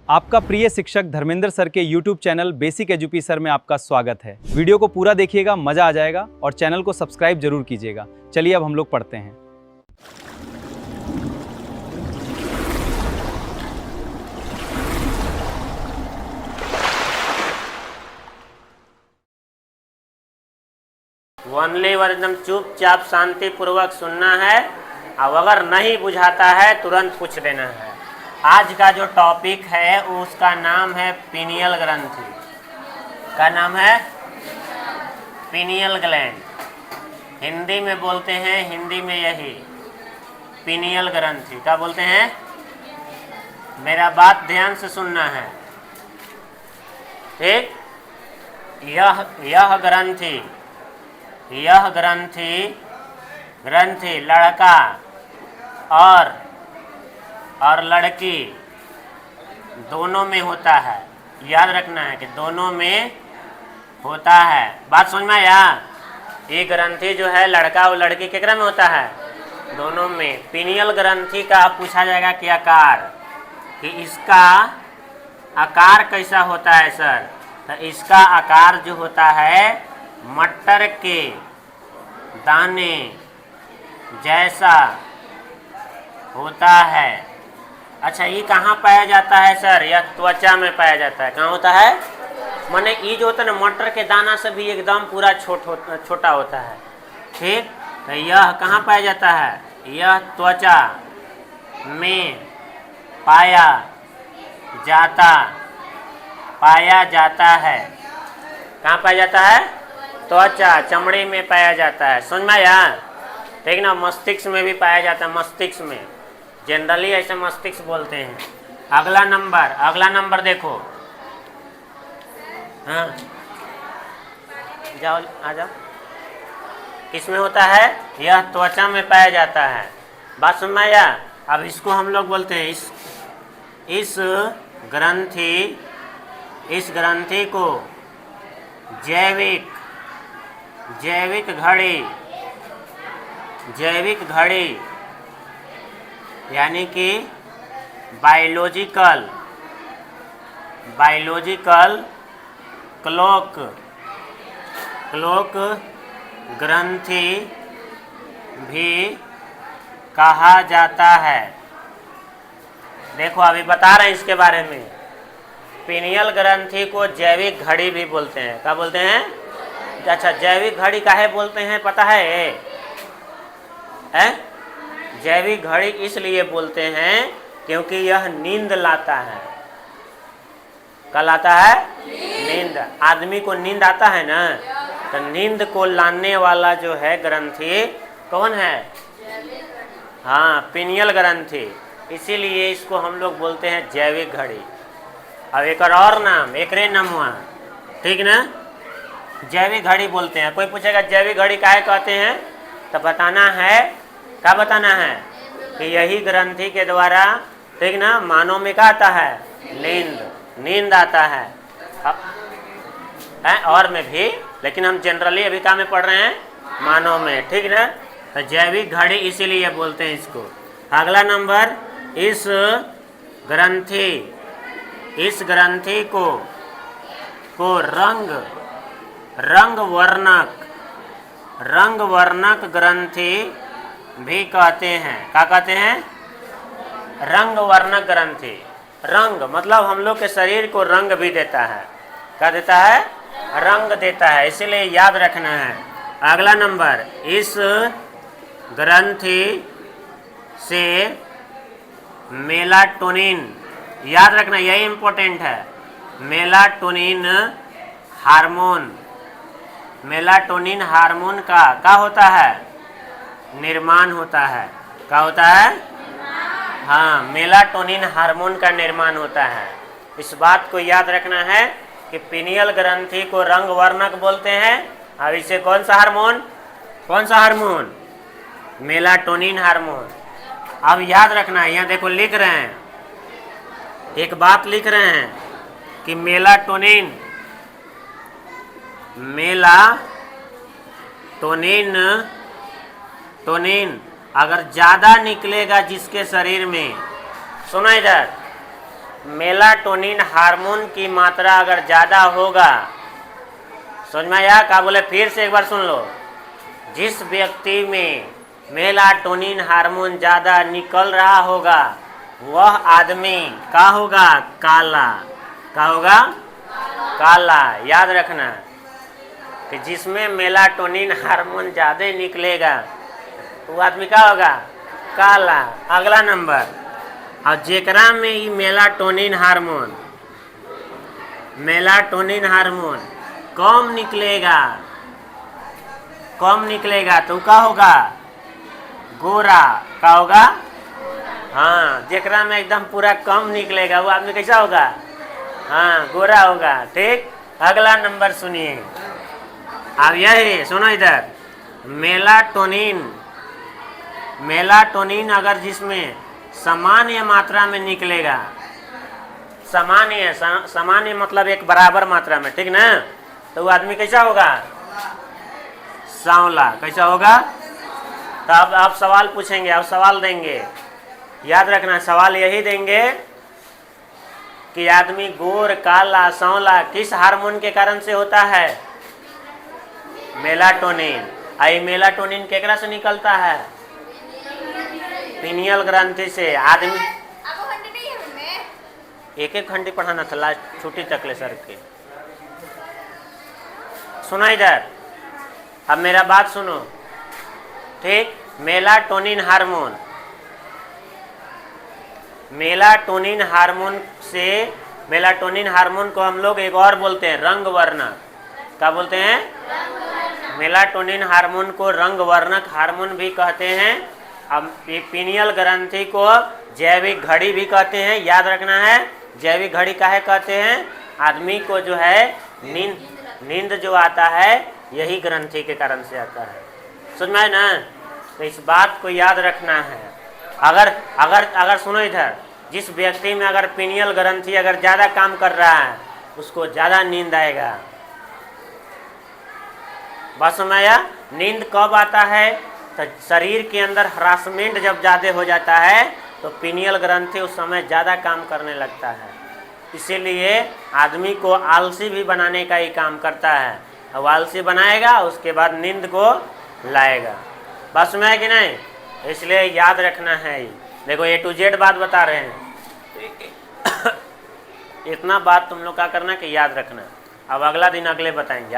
आपका प्रिय शिक्षक धर्मेंद्र सर के YouTube चैनल बेसिक एजुपी सर में आपका स्वागत है। वीडियो को पूरा देखिएगा, मजा आ जाएगा और चैनल को सब्सक्राइब जरूर कीजिएगा। चलिए अब हम लोग पढ़ते हैं। ओनली एकदम चुपचाप शांतिपूर्वक सुनना है। अब अगर नहीं बुझाता है तुरंत पूछ लेना है। आज का जो टॉपिक है उसका नाम है पीनियल ग्रंथि। का नाम है पीनियल ग्लैंड। हिंदी में बोलते हैं, हिंदी में यही पीनियल ग्रंथि। क्या बोलते हैं? मेरा बात ध्यान से सुनना है, ठीक? यह ग्रंथि लड़का और लड़की दोनों में होता है। याद रखना है कि दोनों में होता है। बात समझ में आया? ये ग्रंथि जो है लड़का और लड़की केकरा में होता है? दोनों में। पीनियल ग्रंथि का पूछा जाएगा कि आकार, कि इसका आकार कैसा होता है सर? तो इसका आकार जो होता है मटर के दाने जैसा होता है। अच्छा, ये कहाँ पाया जाता है सर? यह त्वचा में पाया जाता है। कहाँ होता है? माने ये जो होता है ना मटर के दाना से भी एकदम पूरा छोटा होता है, ठीक? तो यह कहाँ पाया जाता है? यह त्वचा में पाया जाता है। कहाँ पाया जाता है? त्वचा, चमड़ी में पाया जाता है। समझ में आया? ठीक ना? मस्तिष्क में भी पाया जाता है। मस्तिष्क में जनरली ऐसे मस्तिष्क बोलते हैं। अगला नंबर देखो। हाँ, जाओ, आ जाओ। किसमें होता है? यह त्वचा में पाया जाता है। बात समझ में आया? अब इसको हम लोग बोलते हैं इस ग्रंथि को जैविक घड़ी यानी कि बायोलॉजिकल क्लॉक ग्रंथि भी कहा जाता है। देखो अभी बता रहे हैं इसके बारे में। पीनियल ग्रंथि को जैविक घड़ी भी बोलते हैं। क्या बोलते हैं? अच्छा, जैविक घड़ी काहे बोलते हैं पता है? जैविक घड़ी इसलिए बोलते हैं क्योंकि यह नींद लाता है। क्या लाता है? नींद। आदमी को नींद आता है ना, तो नींद को लाने वाला जो है ग्रंथि कौन है? हाँ, पीनियल ग्रंथि। इसीलिए इसको हम लोग बोलते हैं जैविक घड़ी। अब एक और नाम, एकरे नाम हुआ, ठीक ना? जैविक घड़ी बोलते हैं। कोई पूछेगा जैविक घड़ी काहे कहते हैं, तो बताना है। क्या बताना है? कि यही ग्रंथि के द्वारा, ठीक ना, मानव में क्या आता है? नींद आता है। और में भी, लेकिन हम जनरली अभी क्या में पढ़ रहे हैं? मानव में, ठीक ना? तो जैविक घड़ी इसीलिए बोलते हैं इसको। अगला नंबर, इस ग्रंथि को रंग वर्णक ग्रंथि भी कहते हैं। क्या कहते हैं? रंग वर्णक ग्रंथि। रंग मतलब हम लोग के शरीर को रंग भी देता है। क्या देता है? रंग देता है। इसीलिए याद रखना है। अगला नंबर, इस ग्रंथि से मेलाटोनिन, याद रखना, यही इंपॉर्टेंट है। मेलाटोनिन हार्मोन का क्या होता है? निर्माण होता है। क्या होता है? हाँ, मेलाटोनिन हार्मोन का निर्माण होता है। इस बात को याद रखना है कि पीनियल ग्रंथि को रंग वर्णक बोलते हैं। और इसे कौन सा हार्मोन? Melatonin hormone. अब याद रखना है, यहाँ देखो लिख रहे हैं, एक बात लिख रहे हैं कि मेलाटोनिन अगर ज़्यादा निकलेगा जिसके शरीर में, सुना इधर, मेलाटोनिन हार्मोन की मात्रा अगर ज़्यादा होगा, समझ में आया? क्या बोले? फिर से एक बार सुन लो। जिस व्यक्ति में मेलाटोनिन हार्मोन ज़्यादा निकल रहा होगा वह आदमी क्या होगा? काला। क्या होगा? काला। याद रखना कि जिसमें मेलाटोनिन हार्मोन ज़्यादा निकलेगा वो आदमी क्या होगा? काला। अगला नंबर, और जेकरा में ये मेलाटोनिन हार्मोन कम निकलेगा तो क्या होगा? गोरा। क्या होगा? हाँ, जेकरा में एकदम पूरा कम निकलेगा वो आदमी कैसा होगा? हाँ, गोरा होगा। ठीक। अगला नंबर सुनिए। अब यही सुनो इधर, मेलाटोनिन अगर जिसमें सामान्य मात्रा में निकलेगा, सामान्य मतलब एक बराबर मात्रा में, ठीक ना? तो वो आदमी कैसा होगा? सांवला। कैसा होगा? तो अब आप सवाल पूछेंगे, आप सवाल देंगे, याद रखना सवाल यही देंगे कि आदमी गोर, काला, सांवला किस हार्मोन के कारण से होता है? मेलाटोनिन। आई मेलाटोनिन केकरा से निकलता है? पीनियल ग्रंथि से। आदमी एक घंटे पढ़ाना था, लास्ट छुट्टी तक ले सर के। सुना इधर, अब मेरा बात सुनो, ठीक? मेलाटोनिन हार्मोन को हम लोग एक और बोलते हैं रंग वर्णक। क्या बोलते हैं? मेलाटोनिन हार्मोन को रंग वर्णक हार्मोन भी कहते हैं। अब पीनियल ग्रंथि को जैविक घड़ी भी कहते हैं। याद रखना है, जैविक घड़ी काहे कहते हैं? आदमी को जो है नींद जो आता है यही ग्रंथि के कारण से आता है। समझ में आए ना? तो इस बात को याद रखना है। अगर सुनो इधर, जिस व्यक्ति में अगर पीनियल ग्रंथि अगर ज़्यादा काम कर रहा है उसको ज़्यादा नींद आएगा। बात समझ में आया? नींद कब आता है? तो शरीर के अंदर हरासमेंट जब ज़्यादा हो जाता है तो पीनियल ग्रंथि उस समय ज़्यादा काम करने लगता है। इसीलिए आदमी को आलसी भी बनाने का ही काम करता है। अब आलसी बनाएगा उसके बाद नींद को लाएगा। बात समझ में कि नहीं? इसलिए याद रखना है। देखो A to Z बात बता रहे हैं। इतना बात तुम लोग क्या करना कि याद रखना। अब अगला दिन अगले बताएंगे।